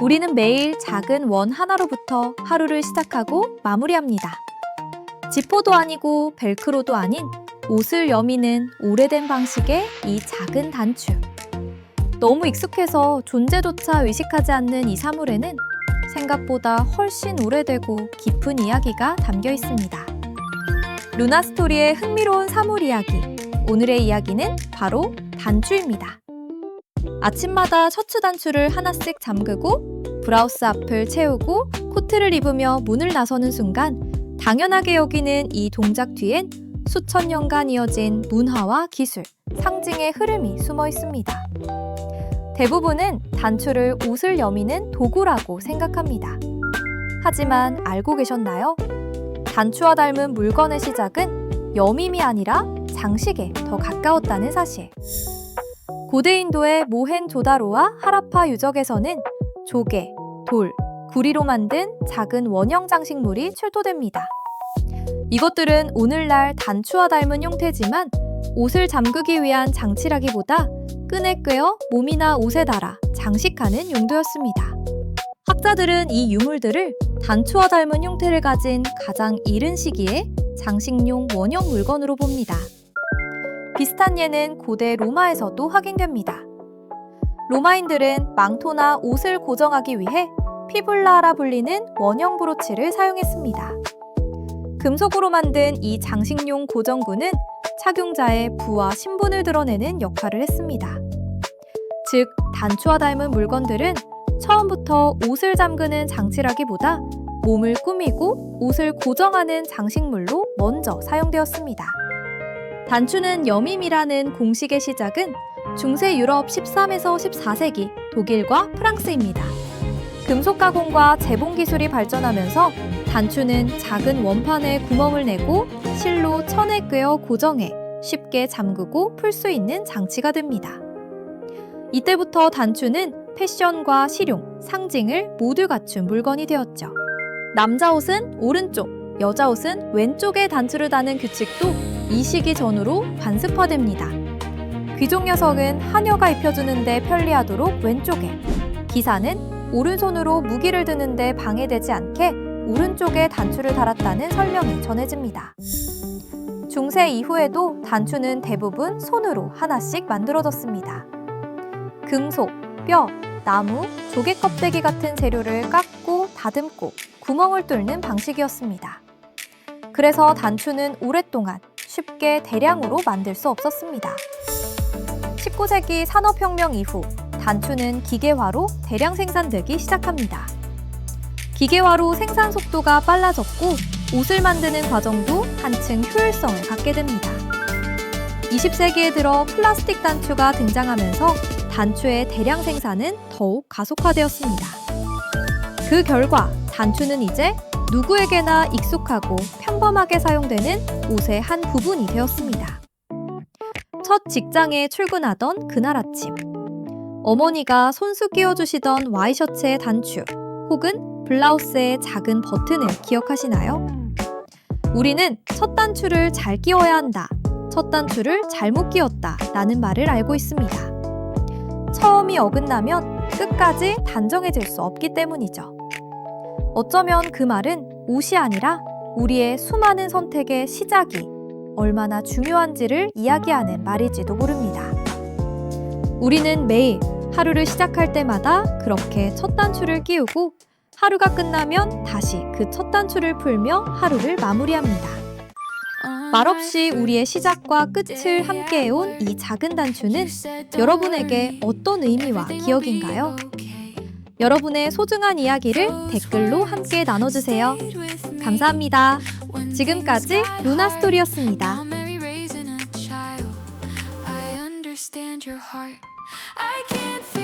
우리는 매일 작은 원 하나로부터 하루를 시작하고 마무리합니다. 지퍼도 아니고 벨크로도 아닌 옷을 여미는 오래된 방식의 이 작은 단추. 너무 익숙해서 존재조차 의식하지 않는 이 사물에는 생각보다 훨씬 오래되고 깊은 이야기가 담겨 있습니다. 루나스토리의 흥미로운 사물 이야기. 오늘의 이야기는 바로 단추입니다. 아침마다 셔츠 단추를 하나씩 잠그고 브라우스 앞을 채우고 코트를 입으며 문을 나서는 순간 당연하게 여기는 이 동작 뒤엔 수천 년간 이어진 문화와 기술, 상징의 흐름이 숨어 있습니다. 대부분은 단추를 옷을 여미는 도구라고 생각합니다. 하지만 알고 계셨나요? 단추와 닮은 물건의 시작은 여밈이 아니라 장식에 더 가까웠다는 사실. 고대 인도의 모헨조다로와 하라파 유적에서는 조개, 돌, 구리로 만든 작은 원형 장식물이 출토됩니다. 이것들은 오늘날 단추와 닮은 형태지만 옷을 잠그기 위한 장치라기보다 끈에 꿰어 몸이나 옷에 달아 장식하는 용도였습니다. 학자들은 이 유물들을 단추와 닮은 형태를 가진 가장 이른 시기에 장식용 원형 물건으로 봅니다. 비슷한 예는 고대 로마에서도 확인됩니다. 로마인들은 망토나 옷을 고정하기 위해 피불라라 불리는 원형 브로치를 사용했습니다. 금속으로 만든 이 장식용 고정구는 착용자의 부와 신분을 드러내는 역할을 했습니다. 즉, 단추와 닮은 물건들은 처음부터 옷을 잠그는 장치라기보다 몸을 꾸미고 옷을 고정하는 장식물로 먼저 사용되었습니다. 단추는 여밈이라는 공식의 시작은 중세 유럽 13에서 14세기 독일과 프랑스입니다. 금속 가공과 재봉 기술이 발전하면서 단추는 작은 원판에 구멍을 내고 실로 천에 꿰어 고정해 쉽게 잠그고 풀 수 있는 장치가 됩니다. 이때부터 단추는 패션과 실용, 상징을 모두 갖춘 물건이 되었죠. 남자 옷은 오른쪽, 여자 옷은 왼쪽에 단추를 다는 규칙도 이 시기 전후로 관습화됩니다. 귀족 녀석은 하녀가 입혀주는데 편리하도록 왼쪽에, 기사는 오른손으로 무기를 드는데 방해되지 않게 오른쪽에 단추를 달았다는 설명이 전해집니다. 중세 이후에도 단추는 대부분 손으로 하나씩 만들어졌습니다. 금속, 뼈, 나무, 조개 껍데기 같은 재료를 깎고 다듬고 구멍을 뚫는 방식이었습니다. 그래서 단추는 오랫동안 쉽게 대량으로 만들 수 없었습니다. 19세기 산업혁명 이후 단추는 기계화로 대량 생산되기 시작합니다. 기계화로 생산 속도가 빨라졌고 옷을 만드는 과정도 한층 효율성을 갖게 됩니다. 20세기에 들어 플라스틱 단추가 등장하면서 단추의 대량 생산은 더욱 가속화되었습니다. 그 결과 단추는 이제 누구에게나 익숙하고 평범하게 사용되는 옷의 한 부분이 되었습니다. 첫 직장에 출근하던 그날 아침, 어머니가 손수 끼워주시던 와이셔츠의 단추 혹은 블라우스의 작은 버튼을 기억하시나요? 우리는 첫 단추를 잘 끼워야 한다, 첫 단추를 잘못 끼웠다 라는 말을 알고 있습니다. 처음이 어긋나면 끝까지 단정해질 수 없기 때문이죠. 어쩌면 그 말은 옷이 아니라 우리의 수많은 선택의 시작이 얼마나 중요한지를 이야기하는 말일지도 모릅니다. 우리는 매일 하루를 시작할 때마다 그렇게 첫 단추를 끼우고 하루가 끝나면 다시 그 첫 단추를 풀며 하루를 마무리합니다. 말없이 우리의 시작과 끝을 함께해온 이 작은 단추는 여러분에게 어떤 의미와 기억인가요? 여러분의 소중한 이야기를 댓글로 함께 나눠주세요. 감사합니다. 지금까지 루나스토리였습니다. I can't